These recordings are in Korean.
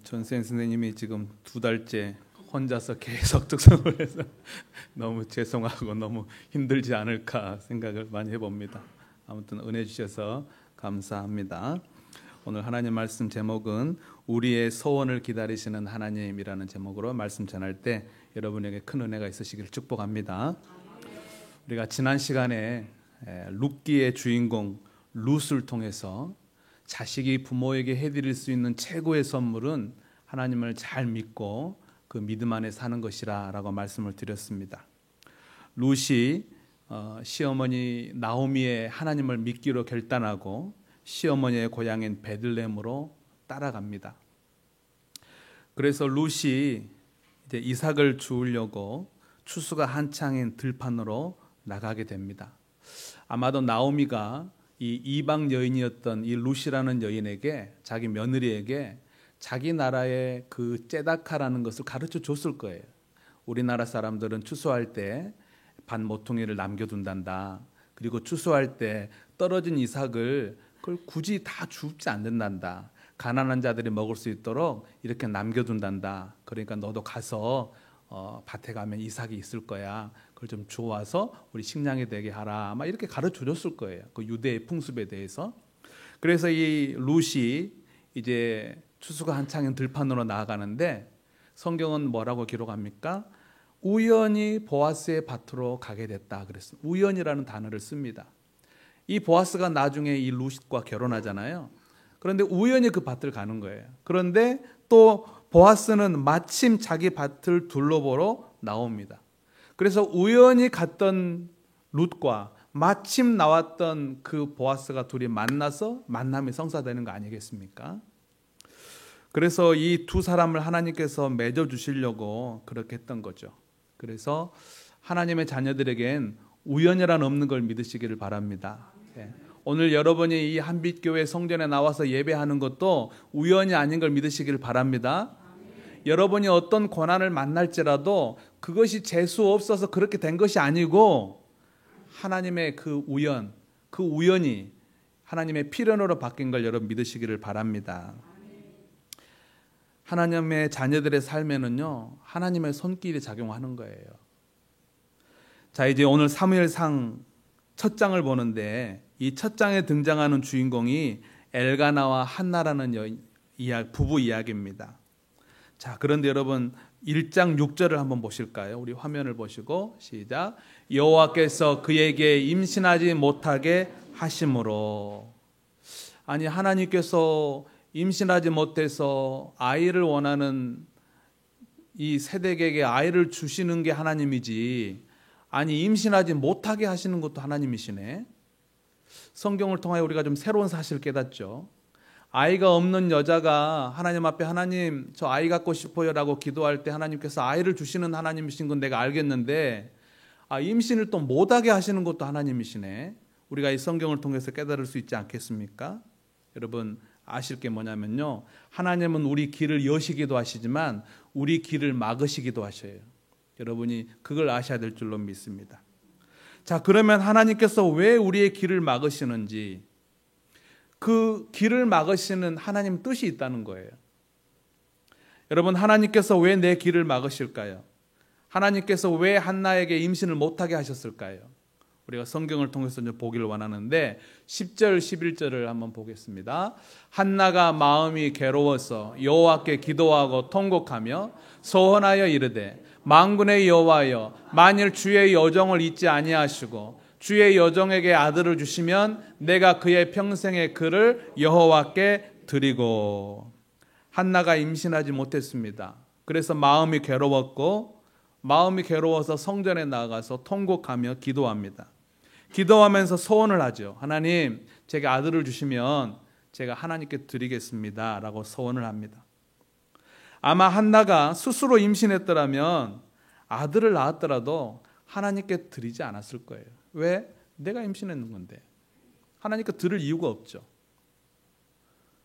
전생 선생님이 지금 2달째 혼자서 계속 특성을 해서 너무 죄송하고 너무 힘들지 않을까 생각을 많이 해봅니다. 아무튼 은혜 주셔서 감사합니다. 오늘 하나님 말씀 제목은 우리의 소원을 기다리시는 하나님이라는 제목으로 말씀 전할 때 여러분에게 큰 은혜가 있으시기를 축복합니다. 우리가 지난 시간에 룻기의 주인공 룻을 통해서 자식이 부모에게 해드릴 수 있는 최고의 선물은 하나님을 잘 믿고 그 믿음 안에 사는 것이라 라고 말씀을 드렸습니다. 룻이 시어머니 나오미의 하나님을 믿기로 결단하고 시어머니의 고향인 베들레헴으로 따라갑니다. 그래서 룻이 이제 이삭을 주우려고 추수가 한창인 들판으로 나가게 됩니다. 아마도 나오미가 이 이방 여인이었던 이 룻이라는 여인에게, 자기 며느리에게 자기 나라의 그 째다카라는 것을 가르쳐 줬을 거예요. 우리나라 사람들은 추수할 때 반 모퉁이를 남겨둔단다. 그리고 추수할 때 떨어진 이삭을 그걸 굳이 다 줍지 않는단다. 가난한 자들이 먹을 수 있도록 이렇게 남겨둔단다. 그러니까 너도 가서 밭에 가면 이삭이 있을 거야. 그걸 좀 주워와서 우리 식량이 되게 하라. 아마 이렇게 가르쳐 줬을 거예요. 그 유대의 풍습에 대해서. 그래서 이 룻이 이제 추수가 한창인 들판으로 나아가는데 성경은 뭐라고 기록합니까? 우연히 보아스의 밭으로 가게 됐다 그랬습니다. 우연이라는 단어를 씁니다. 이 보아스가 나중에 이 룻과 결혼하잖아요. 그런데 우연히 그 밭을 가는 거예요. 그런데 또 보아스는 마침 자기 밭을 둘러보러 나옵니다. 그래서 우연히 갔던 룻과 마침 나왔던 그 보아스가 둘이 만나서 만남이 성사되는 거 아니겠습니까? 그래서 이 두 사람을 하나님께서 맺어 주시려고 그렇게 했던 거죠. 그래서 하나님의 자녀들에겐 우연이란 없는 걸 믿으시기를 바랍니다. 오늘 여러분이 이 한빛교회 성전에 나와서 예배하는 것도 우연이 아닌 걸 믿으시기를 바랍니다. 여러분이 어떤 고난을 만날지라도 그것이 재수 없어서 그렇게 된 것이 아니고 하나님의 그 우연이 하나님의 필연으로 바뀐 걸 여러분 믿으시기를 바랍니다. 하나님의 자녀들의 삶에는요, 하나님의 손길이 작용하는 거예요. 자, 이제 오늘 사무엘상 첫 장을 보는데 이 첫 장에 등장하는 주인공이 엘가나와 한나라는 부부 이야기입니다. 자, 그런데 여러분 1장 6절을 한번 보실까요? 우리 화면을 보시고 시작. 여호와께서 그에게 임신하지 못하게 하심으로. 아니, 하나님께서 임신하지 못해서 아이를 원하는 이 세대에게 아이를 주시는 게 하나님이지, 아니 임신하지 못하게 하시는 것도 하나님이시네. 성경을 통하여 우리가 좀 새로운 사실을 깨닫죠. 아이가 없는 여자가 하나님 앞에 하나님 저 아이 갖고 싶어요 라고 기도할 때 하나님께서 아이를 주시는 하나님이신 건 내가 알겠는데 임신을 또 못하게 하시는 것도 하나님이시네. 우리가 이 성경을 통해서 깨달을 수 있지 않겠습니까? 여러분 아실 게 뭐냐면요, 하나님은 우리 길을 여시기도 하시지만 우리 길을 막으시기도 하셔요. 여러분이 그걸 아셔야 될 줄로 믿습니다. 자, 그러면 하나님께서 왜 우리의 길을 막으시는지, 그 길을 막으시는 하나님 뜻이 있다는 거예요. 여러분, 하나님께서 왜 내 길을 막으실까요? 하나님께서 왜 한나에게 임신을 못하게 하셨을까요? 우리가 성경을 통해서 보기를 원하는데 10절 11절을 한번 보겠습니다. 한나가 마음이 괴로워서 여호와께 기도하고 통곡하며 소원하여 이르되 만군의 여호와여, 만일 주의 여정을 잊지 아니하시고 주의 여정에게 아들을 주시면 내가 그의 평생의 그를 여호와께 드리고. 한나가 임신하지 못했습니다. 그래서 마음이 괴로워서 성전에 나가서 통곡하며 기도합니다. 기도하면서 소원을 하죠. 하나님, 제게 아들을 주시면 제가 하나님께 드리겠습니다 라고 소원을 합니다. 아마 한나가 스스로 임신했더라면 아들을 낳았더라도 하나님께 드리지 않았을 거예요. 왜? 내가 임신했는 건데 하나님께 드릴 이유가 없죠.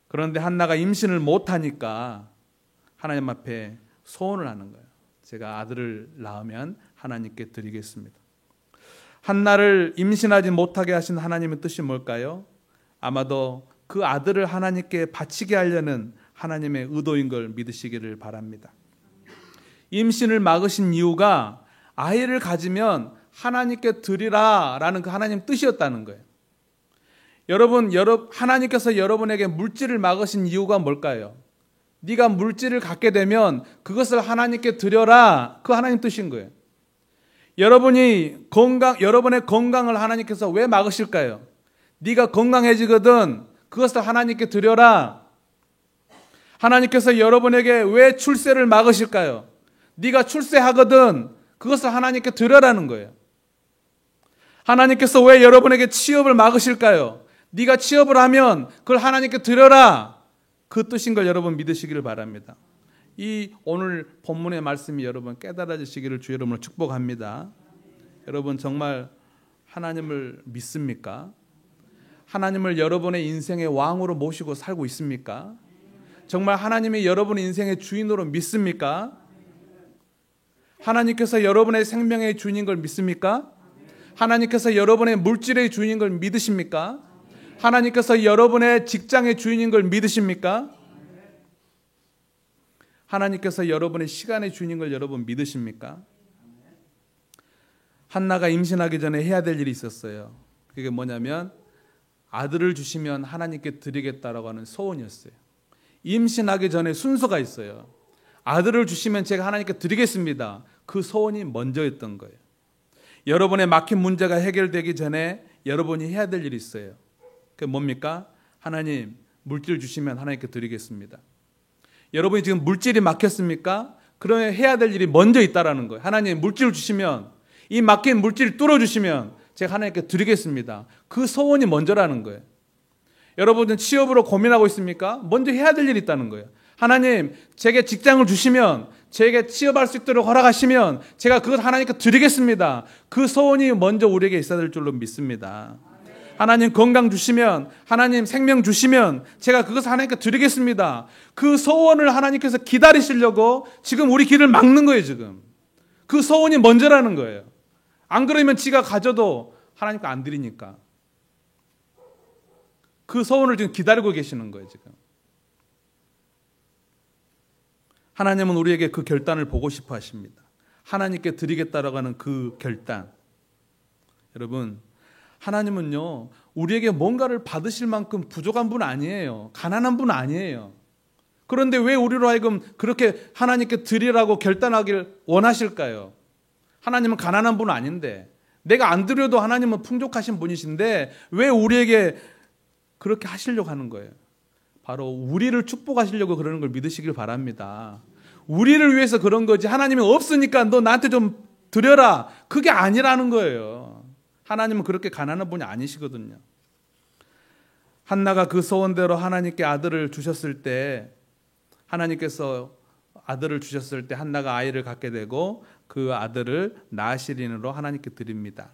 그런데 한나가 임신을 못하니까 하나님 앞에 소원을 하는 거예요. 제가 아들을 낳으면 하나님께 드리겠습니다. 한나를 임신하지 못하게 하신 하나님의 뜻이 뭘까요? 아마도 그 아들을 하나님께 바치게 하려는 하나님의 의도인 걸 믿으시기를 바랍니다. 임신을 막으신 이유가 아이를 가지면 하나님께 드리라라는 그 하나님 뜻이었다는 거예요. 여러분, 하나님께서 여러분에게 물질을 막으신 이유가 뭘까요? 네가 물질을 갖게 되면 그것을 하나님께 드려라, 그 하나님 뜻인 거예요. 여러분의 건강을 하나님께서 왜 막으실까요? 네가 건강해지거든 그것을 하나님께 드려라. 하나님께서 여러분에게 왜 출세를 막으실까요? 네가 출세하거든 그것을 하나님께 드려라는 거예요. 하나님께서 왜 여러분에게 취업을 막으실까요? 네가 취업을 하면 그걸 하나님께 드려라. 그 뜻인 걸 여러분 믿으시기를 바랍니다. 이 오늘 본문의 말씀이 여러분 깨달아지시기를 주 여러분을 축복합니다. 여러분 정말 하나님을 믿습니까? 하나님을 여러분의 인생의 왕으로 모시고 살고 있습니까? 정말 하나님이 여러분의 인생의 주인으로 믿습니까? 하나님께서 여러분의 생명의 주인인 걸 믿습니까? 하나님께서 여러분의 물질의 주인인 걸 믿으십니까? 하나님께서 여러분의 직장의 주인인 걸 믿으십니까? 하나님께서 여러분의 시간의 주인인 걸 여러분 믿으십니까? 한나가 임신하기 전에 해야 될 일이 있었어요. 그게 뭐냐면 아들을 주시면 하나님께 드리겠다라고 하는 소원이었어요. 임신하기 전에 순서가 있어요. 아들을 주시면 제가 하나님께 드리겠습니다. 그 소원이 먼저였던 거예요. 여러분의 막힌 문제가 해결되기 전에 여러분이 해야 될 일이 있어요. 그게 뭡니까? 하나님, 물질 주시면 하나님께 드리겠습니다. 여러분이 지금 물질이 막혔습니까? 그러면 해야 될 일이 먼저 있다라는 거예요. 하나님, 물질을 주시면, 이 막힌 물질을 뚫어주시면 제가 하나님께 드리겠습니다. 그 소원이 먼저라는 거예요. 여러분은 취업으로 고민하고 있습니까? 먼저 해야 될 일이 있다는 거예요. 하나님, 제게 직장을 주시면, 제게 취업할 수 있도록 허락하시면 제가 그것 하나님께 드리겠습니다. 그 소원이 먼저 우리에게 있어야 될 줄로 믿습니다. 하나님 건강 주시면, 하나님 생명 주시면 제가 그것을 하나님께 드리겠습니다. 그 소원을 하나님께서 기다리시려고 지금 우리 길을 막는 거예요. 지금 그 소원이 먼저라는 거예요. 안 그러면 지가 가져도 하나님께 안 드리니까 그 소원을 지금 기다리고 계시는 거예요. 지금 하나님은 우리에게 그 결단을 보고 싶어 하십니다. 하나님께 드리겠다라고 하는 그 결단. 여러분, 하나님은요, 우리에게 뭔가를 받으실 만큼 부족한 분 아니에요. 가난한 분 아니에요. 그런데 왜 우리로 하여금 그렇게 하나님께 드리라고 결단하길 원하실까요? 하나님은 가난한 분 아닌데, 내가 안 드려도 하나님은 풍족하신 분이신데 왜 우리에게 그렇게 하시려고 하는 거예요? 바로 우리를 축복하시려고 그러는 걸 믿으시길 바랍니다. 우리를 위해서 그런 거지 하나님이 없으니까 너 나한테 좀 드려라, 그게 아니라는 거예요. 하나님은 그렇게 가난한 분이 아니시거든요. 한나가 그 소원대로 하나님께 아들을 주셨을 때, 하나님께서 아들을 주셨을 때 한나가 아이를 갖게 되고 그 아들을 나시린으로 하나님께 드립니다.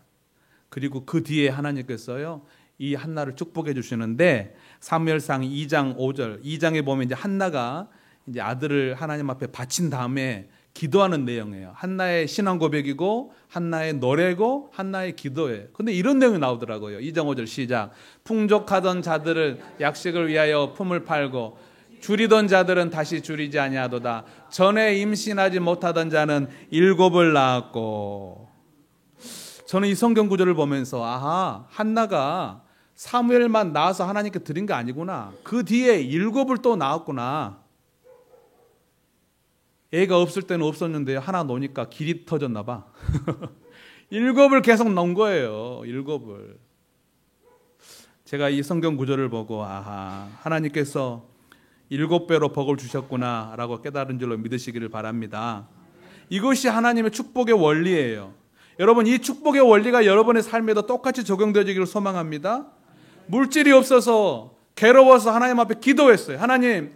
그리고 그 뒤에 하나님께서요, 이 한나를 축복해 주시는데 사무엘상 2장 5절, 2장에 보면 이제 한나가 이제 아들을 하나님 앞에 바친 다음에 기도하는 내용이에요. 한나의 신앙 고백이고 한나의 노래고 한나의 기도예요. 근데 이런 내용이 나오더라고요. 2장 5절 시작. 풍족하던 자들은 약식을 위하여 품을 팔고 줄이던 자들은 다시 줄이지 아니하도다. 전에 임신하지 못하던 자는 7을 낳았고. 저는 이 성경 구절을 보면서 아하, 한나가 사무엘만 낳아서 하나님께 드린 게 아니구나. 그 뒤에 7을 또 낳았구나. 애가 없을 때는 없었는데 하나 놓으니까 길이 터졌나 봐. 7을 계속 넣은 거예요. 7을. 제가 이 성경 구절을 보고 아하, 하나님께서 7배로 복을 주셨구나 라고 깨달은 줄로 믿으시기를 바랍니다. 이것이 하나님의 축복의 원리예요. 여러분, 이 축복의 원리가 여러분의 삶에도 똑같이 적용되어지기를 소망합니다. 물질이 없어서 괴로워서 하나님 앞에 기도했어요. 하나님,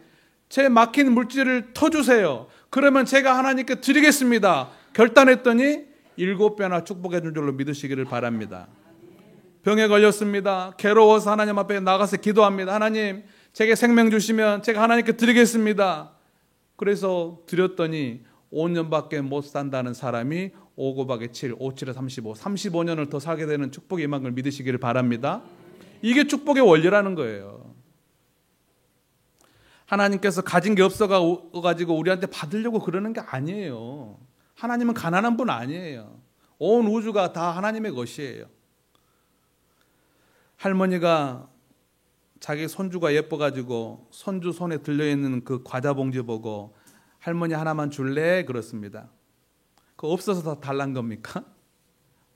제 막힌 물질을 터주세요. 그러면 제가 하나님께 드리겠습니다. 결단했더니 7배나 축복해 준 줄로 믿으시기를 바랍니다. 병에 걸렸습니다. 괴로워서 하나님 앞에 나가서 기도합니다. 하나님, 제게 생명 주시면 제가 하나님께 드리겠습니다. 그래서 드렸더니 5년밖에 못 산다는 사람이 5 곱하기 7, 5, 7에 35, 35년을 더 살게 되는 축복의 임한 걸 믿으시기를 바랍니다. 이게 축복의 원리라는 거예요. 하나님께서 가진 게 없어가지고 우리한테 받으려고 그러는 게 아니에요. 하나님은 가난한 분 아니에요. 온 우주가 다 하나님의 것이에요. 할머니가 자기 손주가 예뻐가지고 손주 손에 들려있는 그 과자 봉지 보고 할머니 하나만 줄래? 그렇습니다. 그거 없어서 다 달란 겁니까?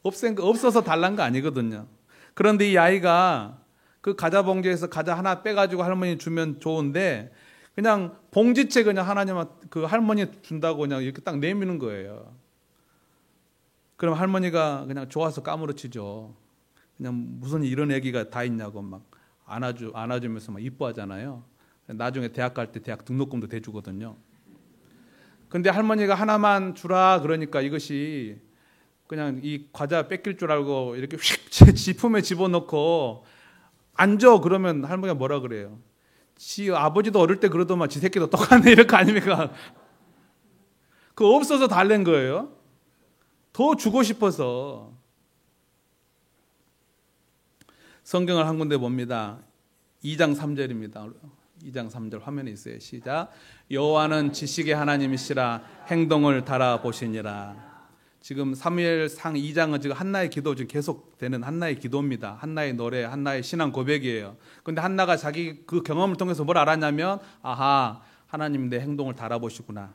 없어서 달란 거 아니거든요. 그런데 이 아이가 그 과자 봉지에서 과자 하나 빼가지고 할머니 주면 좋은데 그냥 봉지채 그냥 하나님한테 그 할머니 준다고 그냥 이렇게 딱 내미는 거예요. 그럼 할머니가 그냥 좋아서 까무러치죠. 그냥 무슨 이런 애기가 다 있냐고 막 안아주면서 막 이뻐하잖아요. 나중에 대학 갈 때 대학 등록금도 대주거든요. 근데 할머니가 하나만 주라 그러니까 이것이 그냥 이 과자 뺏길 줄 알고 이렇게 휙 지품에 집어넣고 안 줘 그러면 할머니가 뭐라 그래요? 지 아버지도 어릴 때 그러더만 지 새끼도 똑같네 이럴 거 아닙니까? 그거 없어서 달랜 거예요. 더 주고 싶어서. 성경을 한 군데 봅니다. 2장 3절입니다. 2장 3절 화면에 있어요. 시작. 여호와는 지식의 하나님이시라 행동을 달아보시니라. 지금 사무엘상 2장은 지금 한나의 기도 지금 계속되는 한나의 기도입니다. 한나의 노래, 한나의 신앙 고백이에요. 그런데 한나가 자기 그 경험을 통해서 뭘 알았냐면 아하 하나님 내 행동을 달아보시구나.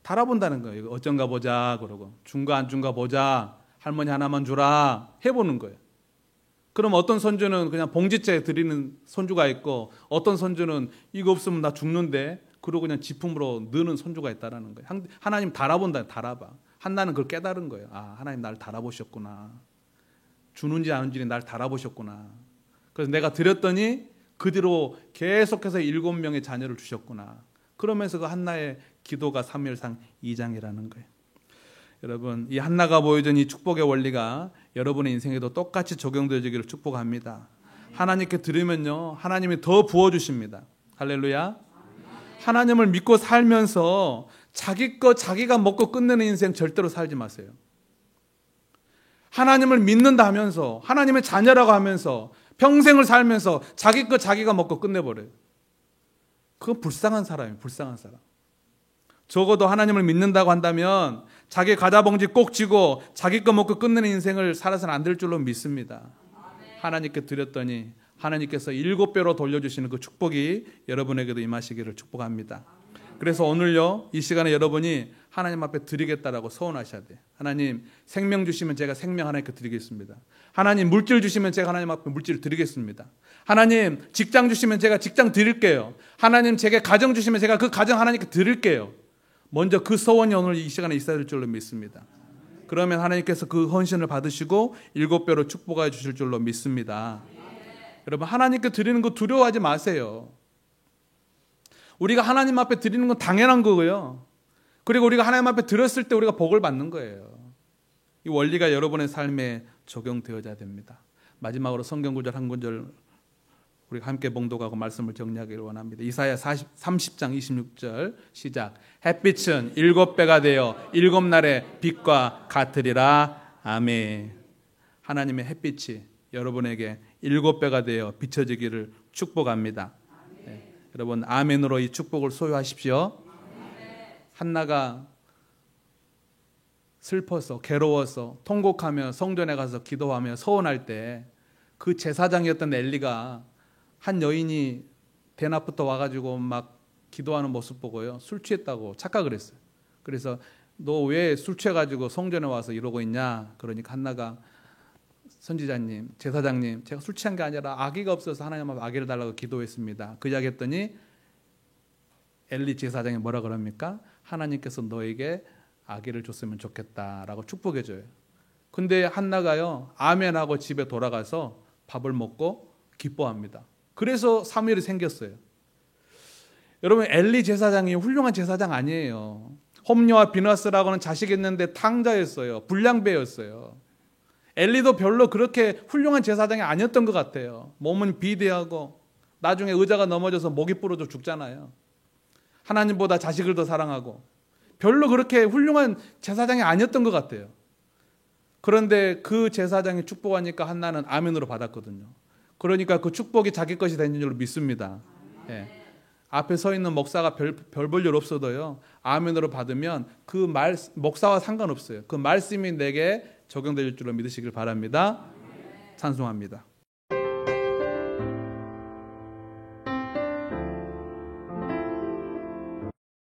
달아본다는 거예요. 어쩐가 보자 그러고 준가 안 준가 보자. 할머니 하나만 주라 해보는 거예요. 그럼 어떤 손주는 그냥 봉지째 드리는 손주가 있고 어떤 손주는 이거 없으면 나 죽는데 그러고 그냥 지품으로 넣는 손주가 있다라는 거예요. 하나님 달아본다. 달아봐. 한나는 그걸 깨달은 거예요. 아 하나님 날 달아보셨구나. 주는지 안 주는지 날 달아보셨구나. 그래서 내가 드렸더니 그 뒤로 계속해서 7명의 자녀를 주셨구나. 그러면서 그 한나의 기도가 사무엘상 2장이라는 거예요. 여러분 이 한나가 보여준 이 축복의 원리가 여러분의 인생에도 똑같이 적용되어지기를 축복합니다. 하나님께 드리면요 하나님이 더 부어주십니다. 할렐루야. 하나님을 믿고 살면서 자기 거 자기가 먹고 끝내는 인생 절대로 살지 마세요. 하나님을 믿는다 하면서 하나님의 자녀라고 하면서 평생을 살면서 자기 거 자기가 먹고 끝내버려요. 그건 불쌍한 사람이에요. 불쌍한 사람. 적어도 하나님을 믿는다고 한다면 자기 과자봉지 꼭 쥐고 자기 거 먹고 끝내는 인생을 살아서는 안 될 줄로 믿습니다. 하나님께 드렸더니 하나님께서 7배로 돌려주시는 그 축복이 여러분에게도 임하시기를 축복합니다. 그래서 오늘요 이 시간에 여러분이 하나님 앞에 드리겠다라고 서원하셔야 돼요. 하나님 생명 주시면 제가 생명 하나님께 드리겠습니다. 하나님 물질 주시면 제가 하나님 앞에 물질 드리겠습니다. 하나님 직장 주시면 제가 직장 드릴게요. 하나님 제게 가정 주시면 제가 그 가정 하나님께 드릴게요. 먼저 그 서원이 오늘 이 시간에 있어야 될 줄로 믿습니다. 그러면 하나님께서 그 헌신을 받으시고 7배로 축복해 주실 줄로 믿습니다. 여러분 하나님께 드리는 거 두려워하지 마세요. 우리가 하나님 앞에 드리는 건 당연한 거고요. 그리고 우리가 하나님 앞에 드렸을 때 우리가 복을 받는 거예요. 이 원리가 여러분의 삶에 적용되어야 됩니다. 마지막으로 성경 구절 한 구절 우리가 함께 봉독하고 말씀을 정리하기를 원합니다. 이사야 30장 26절 시작. 햇빛은 7배가 되어 7날의 빛과 같으리라. 아멘. 하나님의 햇빛이 여러분에게 7배가 되어 비춰지기를 축복합니다. 네. 여러분 아멘으로 이 축복을 소유하십시오. 한나가 슬퍼서 괴로워서 통곡하며 성전에 가서 기도하며 서원할 때 그 제사장이었던 엘리가 한 여인이 대낮부터 와가지고 막 기도하는 모습 보고요 술 취했다고 착각을 했어요. 그래서 너 왜 술 취해가지고 성전에 와서 이러고 있냐. 그러니까 한나가 선지자님, 제사장님, 제가 술 취한 게 아니라 아기가 없어서 하나님 앞에 아기를 달라고 기도했습니다. 그 이야기 했더니 엘리 제사장이 뭐라 그럽니까? 하나님께서 너에게 아기를 줬으면 좋겠다라고 축복해 줘요. 근데 한나가요 아멘하고 집에 돌아가서 밥을 먹고 기뻐합니다. 그래서 사무엘이 생겼어요. 여러분 엘리 제사장이 훌륭한 제사장 아니에요. 홈리와 비너스라고는 자식이 있는데 탕자였어요. 불량배였어요. 엘리도 별로 그렇게 훌륭한 제사장이 아니었던 것 같아요. 몸은 비대하고 나중에 의자가 넘어져서 목이 부러져 죽잖아요. 하나님보다 자식을 더 사랑하고 별로 그렇게 훌륭한 제사장이 아니었던 것 같아요. 그런데 그 제사장이 축복하니까 한나는 아멘으로 받았거든요. 그러니까 그 축복이 자기 것이 된 줄로 믿습니다. 예. 앞에 서 있는 목사가 별 볼 일 없어도요, 아멘으로 받으면 그 목사와 상관없어요. 그 말씀이 내게 적용될 줄로 믿으시길 바랍니다. 찬송합니다.